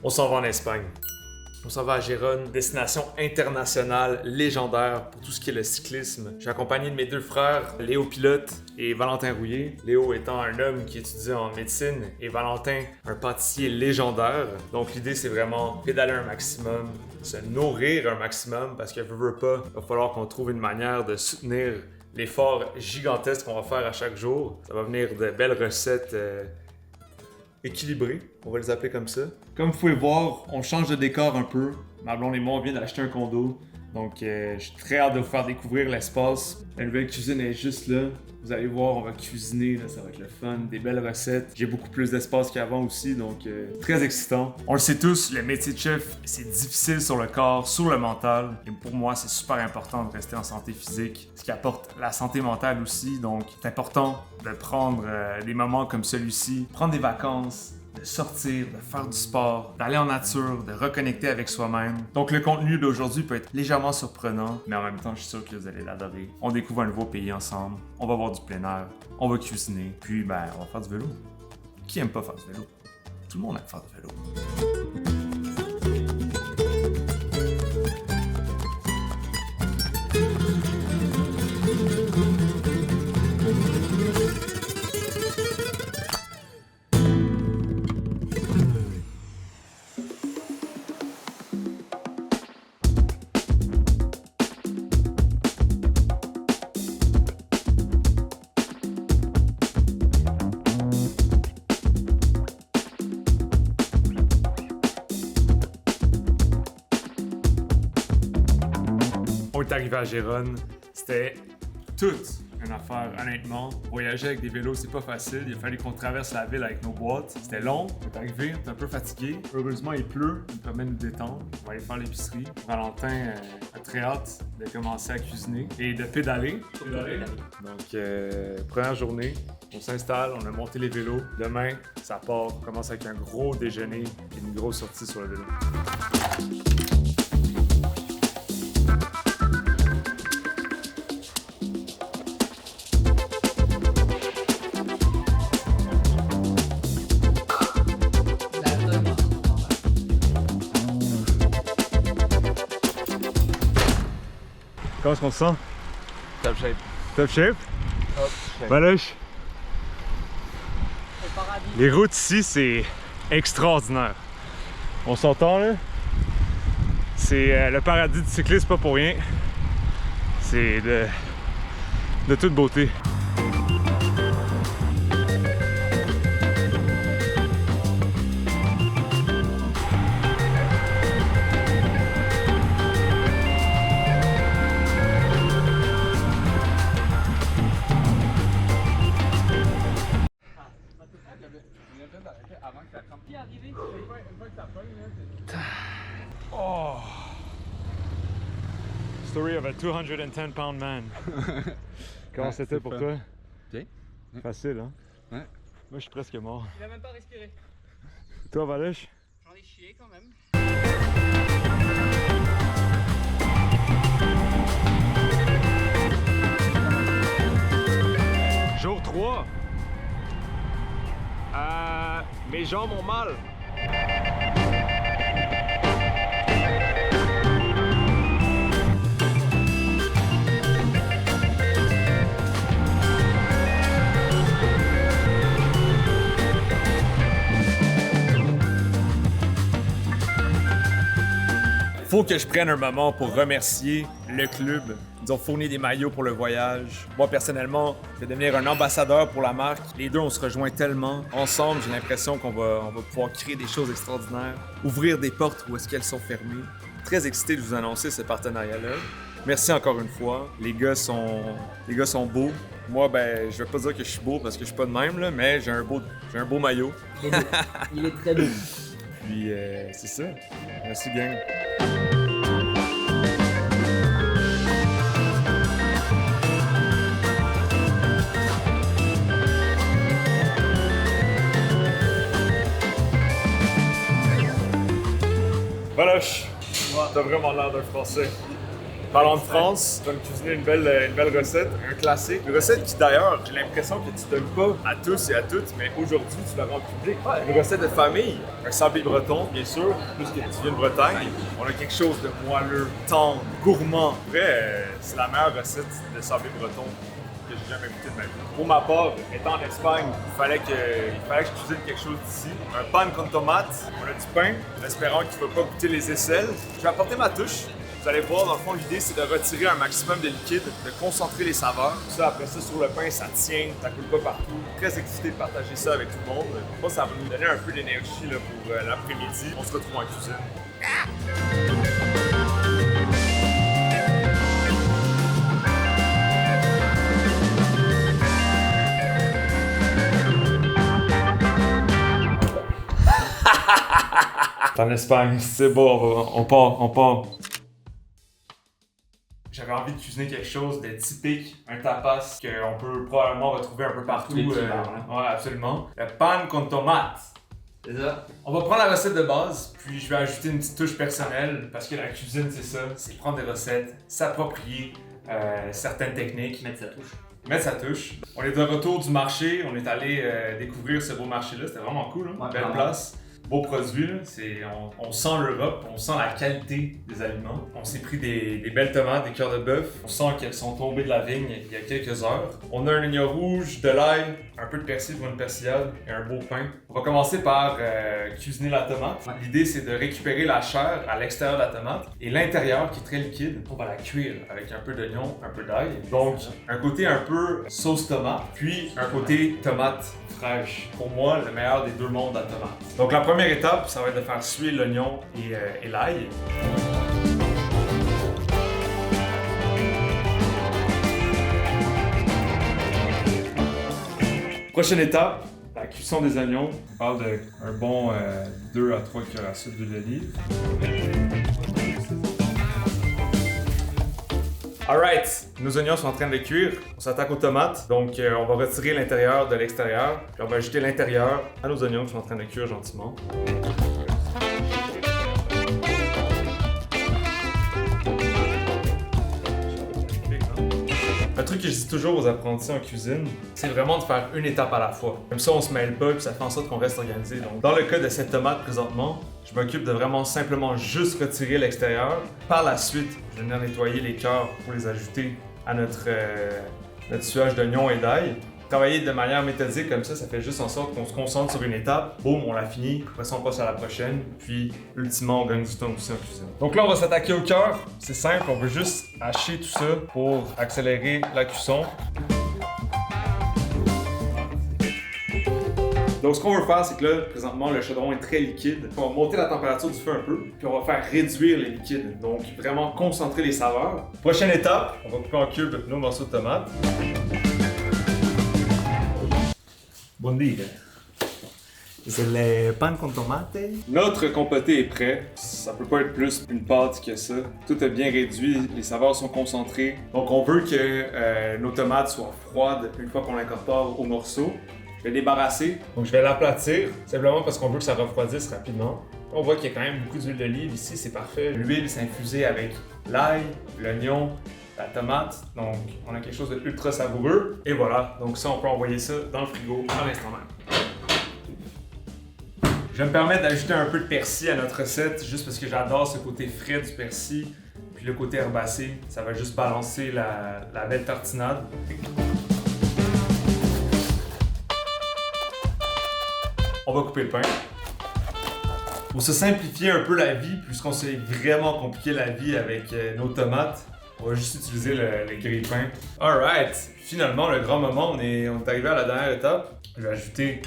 On s'en va en Espagne. On s'en va à Gérone, destination internationale, légendaire pour tout ce qui est le cyclisme. Je suis accompagné de mes deux frères, Léo Pilote et Valentin Rouillé. Léo étant un homme qui étudie en médecine et Valentin, un pâtissier légendaire. Donc l'idée, c'est vraiment pédaler un maximum, se nourrir un maximum parce que veut pas, il va falloir qu'on trouve une manière de soutenir l'effort gigantesque qu'on va faire à chaque jour. Ça va venir de belles recettes équilibrés, on va les appeler comme ça. Comme vous pouvez voir, on change de décor un peu. Ma blonde et moi, on vient d'acheter un condo. Donc, je suis très hâte de vous faire découvrir l'espace. La nouvelle cuisine est juste là. Vous allez voir, on va cuisiner, là, ça va être le fun, des belles recettes. J'ai beaucoup plus d'espace qu'avant aussi, donc très excitant. On le sait tous, le métier de chef, c'est difficile sur le corps, sur le mental. Et pour moi, c'est super important de rester en santé physique, ce qui apporte la santé mentale aussi. Donc, c'est important de prendre des moments comme celui-ci, prendre des vacances, de sortir, de faire du sport, d'aller en nature, de reconnecter avec soi-même. Donc le contenu d'aujourd'hui peut être légèrement surprenant, mais en même temps, je suis sûr que vous allez l'adorer. On découvre un nouveau pays ensemble, on va voir du plein air, on va cuisiner, puis on va faire du vélo. Qui aime pas faire du vélo? Tout le monde aime faire du vélo. On est arrivé à Gérone, c'était toute une affaire, honnêtement. Voyager avec des vélos, c'est pas facile. Il a fallu qu'on traverse la ville avec nos boîtes. C'était long, on est arrivé, on est un peu fatigué. Heureusement, il pleut, il nous permet de nous détendre. On va aller faire l'épicerie. Valentin a très hâte de commencer à cuisiner et de pédaler. Donc, première journée, on s'installe, on a monté les vélos. Demain, ça part, on commence avec un gros déjeuner et une grosse sortie sur le vélo. Comment est-ce qu'on se sent? Top shape. Top shape? Top shape. Valush. Les routes ici, c'est extraordinaire. On s'entend là? C'est le paradis du cyclisme, pas pour rien. C'est de toute beauté. Oh! Story of a 210-pound man. Comment c'était pour toi? Bien. Facile, hein? Ouais. Moi, je suis presque mort. Il a même pas respiré. Toi, Valush? J'en ai chié quand même. Jour 3. Mes jambes ont mal. Faut que je prenne un moment pour remercier le club. Ils ont fourni des maillots pour le voyage. Moi, personnellement, je vais devenir un ambassadeur pour la marque. Les deux, on se rejoint tellement. Ensemble, j'ai l'impression qu'on va pouvoir créer des choses extraordinaires, ouvrir des portes où est-ce qu'elles sont fermées. Très excité de vous annoncer ce partenariat-là. Merci encore une fois. Les gars sont beaux. Moi, je vais pas dire que je suis beau parce que je suis pas de même, là, mais j'ai un beau maillot. Il est très beau. Puis, c'est ça. Merci, gang. Valush, t'as vraiment l'air d'un Français. Parlons de France, tu vas me cuisiner une belle recette, un classique. Une recette qui d'ailleurs, j'ai l'impression que tu donnes pas à tous et à toutes, mais aujourd'hui tu la rends publique. Une recette de famille, un sablé breton, bien sûr, plus que tu viens de Bretagne. On a quelque chose de moelleux, tendre, gourmand. Après, c'est la meilleure recette de sablé breton que j'ai jamais goûté de ma vie. Pour ma part, étant en Espagne, il fallait que je cuisine quelque chose d'ici. Un pan con tomate, on a du pain, en espérant qu'il ne va pas goûter les aisselles. Je vais apporter ma touche. Vous allez voir, dans le fond, l'idée, c'est de retirer un maximum de liquide, de concentrer les saveurs. Tout ça, après ça, sur le pain, ça tient, ça coule pas partout. Très excité de partager ça avec tout le monde. Je pense que ça va nous donner un peu d'énergie là, pour l'après-midi. On se retrouve en cuisine. En Espagne, c'est bon, on part. J'avais envie de cuisiner quelque chose de typique, un tapas qu'on peut probablement retrouver un peu partout. Ouais, absolument. Le pan con tomate. C'est ça. On va prendre la recette de base, puis je vais ajouter une petite touche personnelle, parce que la cuisine, c'est ça, c'est prendre des recettes, s'approprier certaines techniques. Mettre sa touche. On est de retour du marché, on est allé découvrir ce beau marché-là, c'était vraiment cool, hein? Belle place. Beau produit, là. On sent l'Europe, on sent la qualité des aliments. On s'est pris des belles tomates, des cœurs de bœuf. On sent qu'elles sont tombées de la vigne il y a quelques heures. On a un oignon rouge, de l'ail, un peu de persil pour une persillade et un beau pain. On va commencer par cuisiner la tomate. L'idée, c'est de récupérer la chair à l'extérieur de la tomate et l'intérieur, qui est très liquide, on va la cuire avec un peu d'oignon, un peu d'ail. Donc, un côté un peu sauce tomate, puis un côté tomate fraîche. Pour moi, le meilleur des deux mondes à tomate. Donc, la première étape, ça va être de faire suer l'oignon et l'ail. Prochaine étape, la cuisson des oignons. On parle d'un bon 2 à 3 cuillères à soupe d'huile d'olive. Alright, nos oignons sont en train de cuire. On s'attaque aux tomates. Donc, on va retirer l'intérieur de l'extérieur. Puis on va ajouter l'intérieur à nos oignons qui sont en train de cuire gentiment. Un truc que je dis toujours aux apprentis en cuisine, c'est vraiment de faire une étape à la fois. Comme ça, on se mêle pas, puis ça fait en sorte qu'on reste organisé. Donc, dans le cas de cette tomate présentement, je m'occupe de vraiment simplement juste retirer l'extérieur. Par la suite, je vais venir nettoyer les cœurs pour les ajouter à notre suage d'oignon et d'ail. Travailler de manière méthodique comme ça fait juste en sorte qu'on se concentre sur une étape, boum, on l'a fini, après ça on passe à la prochaine, puis ultimement on gagne du temps aussi en cuisine. Donc là on va s'attaquer au cœur, c'est simple, on veut juste hacher tout ça pour accélérer la cuisson. Donc ce qu'on veut faire, c'est que là, présentement, le chaudron est très liquide. On va monter la température du feu un peu, puis on va faire réduire les liquides. Donc vraiment concentrer les saveurs. Prochaine étape, on va couper en cubes nos morceaux de tomates. Bon dia. C'est le pan con tomate. Notre compoté est prêt. Ça peut pas être plus une pâte que ça. Tout est bien réduit, les saveurs sont concentrées. Donc on veut que nos tomates soient froides une fois qu'on l'incorpore au morceau. Je vais débarrasser. Donc je vais l'aplatir, simplement parce qu'on veut que ça refroidisse rapidement. On voit qu'il y a quand même beaucoup d'huile d'olive ici, c'est parfait. L'huile s'est infusée avec l'ail, l'oignon, la tomate, donc on a quelque chose de ultra savoureux. Et voilà, donc ça on peut envoyer ça dans le frigo à l'instant même. Je vais me permettre d'ajouter un peu de persil à notre recette, juste parce que j'adore ce côté frais du persil, puis le côté herbacé, ça va juste balancer la belle tartinade. On va couper le pain. Pour se simplifier un peu la vie, puisqu'on s'est vraiment compliqué la vie avec nos tomates, on va juste utiliser le grille-pain. Alright! Finalement, le grand moment, on est arrivé à la dernière étape. Je vais ajouter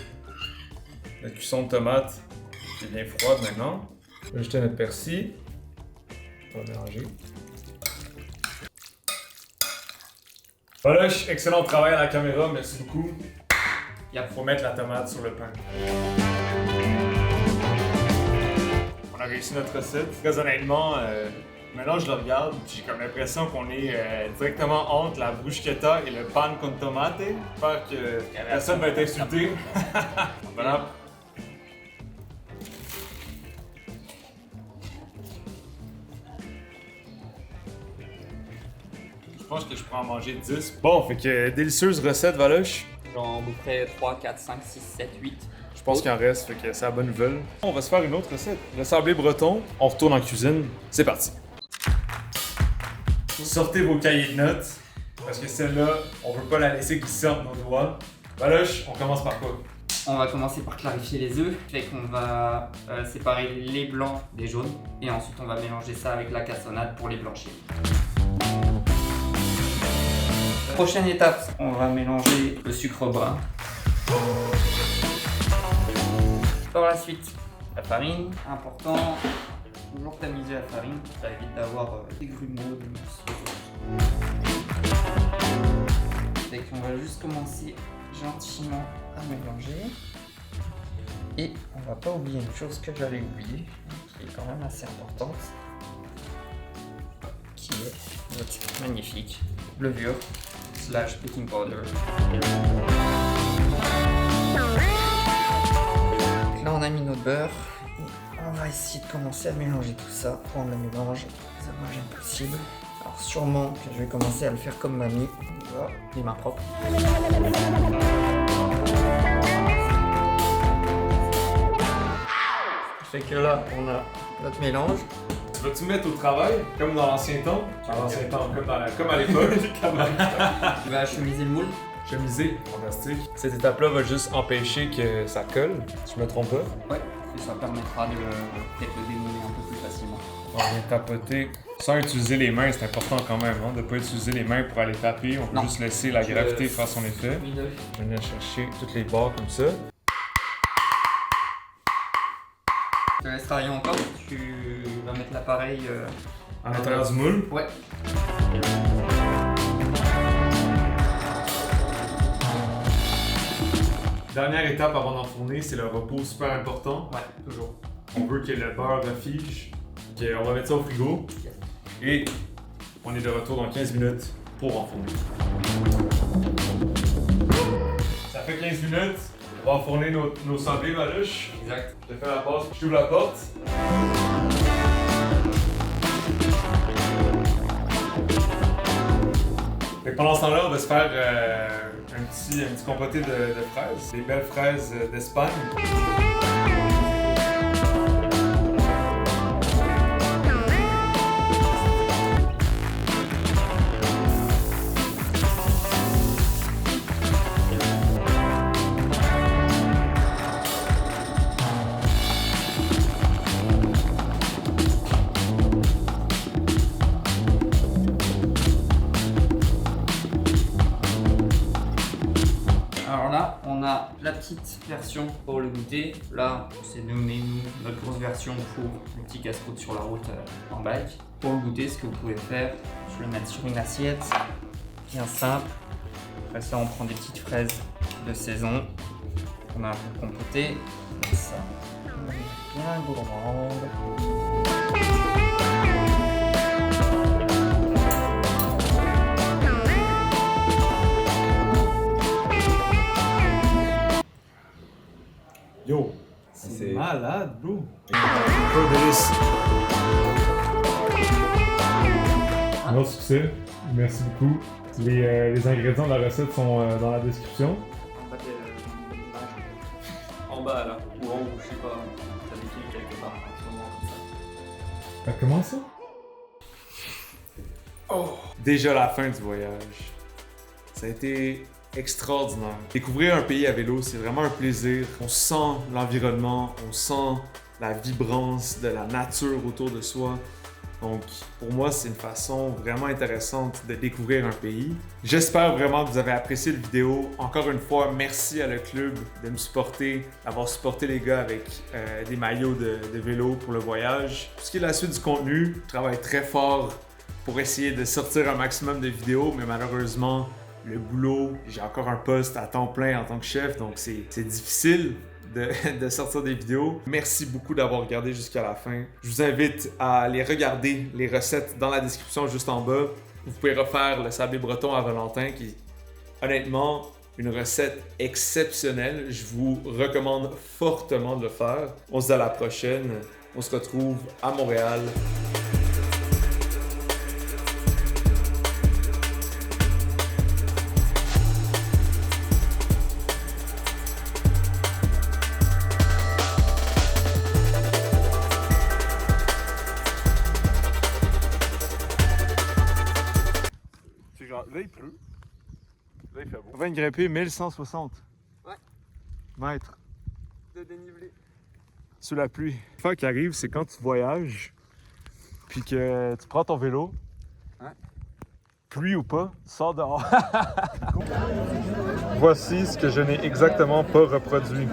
notre cuisson de tomates qui est bien froide maintenant. On va ajouter notre persil. On va mélanger. Voilà, excellent travail à la caméra, merci beaucoup. Il faut mettre la tomate sur le pain. On a réussi notre recette. Très honnêtement, maintenant je le regarde, j'ai comme l'impression qu'on est directement entre la bruschetta et le pan con tomate. J'espère que personne va être insulté. Voilà. pense que je pourrais en manger 10. Bon, fait que délicieuse recette, Valoche. J'en boufferai 3, 4, 5, 6, 7, 8. Je pense qu'il en reste, fait que c'est la bonne nouvelle. On va se faire une autre recette. Le sablé breton. On retourne en cuisine. C'est parti. Sortez vos cahiers de notes, parce que celle-là, on veut pas la laisser glisser entre nos doigts. Valoche, on commence par quoi? On va commencer par clarifier les œufs. Fait qu'on va séparer les blancs des jaunes. Et ensuite, on va mélanger ça avec la cassonade pour les blanchir. Prochaine étape, on va mélanger le sucre brun. Par la suite, la farine, important, toujours tamiser la farine, ça évite d'avoir des grumeaux, des morceaux. Fait qu'on va juste commencer gentiment à mélanger. Et on va pas oublier une chose que j'allais oublier, qui est quand même assez importante, qui est notre magnifique levure / baking powder. Là on a mis notre beurre et on va essayer de commencer à mélanger tout ça pour rendre le mélange le plus homogène possible. Alors sûrement que je vais commencer à le faire comme mamie. On va les mains propres. Fait que là on a notre mélange. Tu vas-tu mettre au travail, comme dans l'ancien temps? Dans l'ancien temps, comme à l'époque. Tu vas chemiser le moule. Chemisé, fantastique. Cette étape-là va juste empêcher que ça colle, si je me trompe pas. Ouais, et ça permettra de peut-être le démouler un peu plus facilement. On vient tapoter sans utiliser les mains, c'est important quand même, hein, de ne pas utiliser les mains pour aller taper. On peut juste laisser la gravité faire son effet. Oui, deux. Je vais venir chercher toutes les barres comme ça. Je te laisse travailler encore, tu vas mettre l'appareil À l'intérieur du moule. Ouais. Dernière étape avant d'enfourner, c'est le repos super important. Ouais, toujours. On veut que le beurre refige. Ok, on va mettre ça au frigo. Et on est de retour dans 15 minutes pour enfourner. Ça fait 15 minutes. On va enfourner nos sablés, Valoche. Exact. Je te fais la passe, je t'ouvre la porte. Fait que pendant ce temps-là, on va se faire un petit compoté de fraises. Des belles fraises d'Espagne. Alors là, on a la petite version pour le goûter. Là, c'est notre grosse version pour le petit casse-croûte sur la route en bike. Pour le goûter, ce que vous pouvez faire, je vais le mettre sur une assiette, bien simple. Après ça, on prend des petites fraises de saison. On a un peu compoté, comme ça. On est bien gourmande. Yo, C'est malade, bro. Trop délice. Un autre succès, merci beaucoup. Les ingrédients de la recette sont dans la description. En bas là, ou en haut, je sais pas, t'as défilé quelque part en ce moment comme ça. Comment ça? Déjà la fin du voyage. Ça a été extraordinaire. Découvrir un pays à vélo, c'est vraiment un plaisir. On sent l'environnement, on sent la vibrance de la nature autour de soi. Donc, pour moi, c'est une façon vraiment intéressante de découvrir un pays. J'espère vraiment que vous avez apprécié la vidéo. Encore une fois, merci à le club de me supporter, d'avoir supporté les gars avec des maillots de vélo pour le voyage. Pour ce qui est de la suite du contenu, je travaille très fort pour essayer de sortir un maximum de vidéos, mais malheureusement, le boulot, j'ai encore un poste à temps plein en tant que chef, donc c'est difficile de sortir des vidéos. Merci beaucoup d'avoir regardé jusqu'à la fin. Je vous invite à aller regarder les recettes dans la description juste en bas. Vous pouvez refaire le sablé breton à Valentin qui, honnêtement, une recette exceptionnelle. Je vous recommande fortement de le faire. On se dit à la prochaine. On se retrouve à Montréal. Là, il pleut. Là, il fait beau. On va grimper 1160 Ouais. mètres De dénivelé. sous la pluie. L'affaire qui arrive, c'est quand tu voyages, puis que tu prends ton vélo, Ouais. pluie ou pas, sors dehors. Voici ce que je n'ai exactement pas reproduit.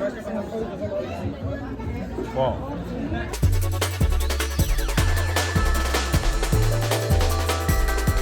Wow.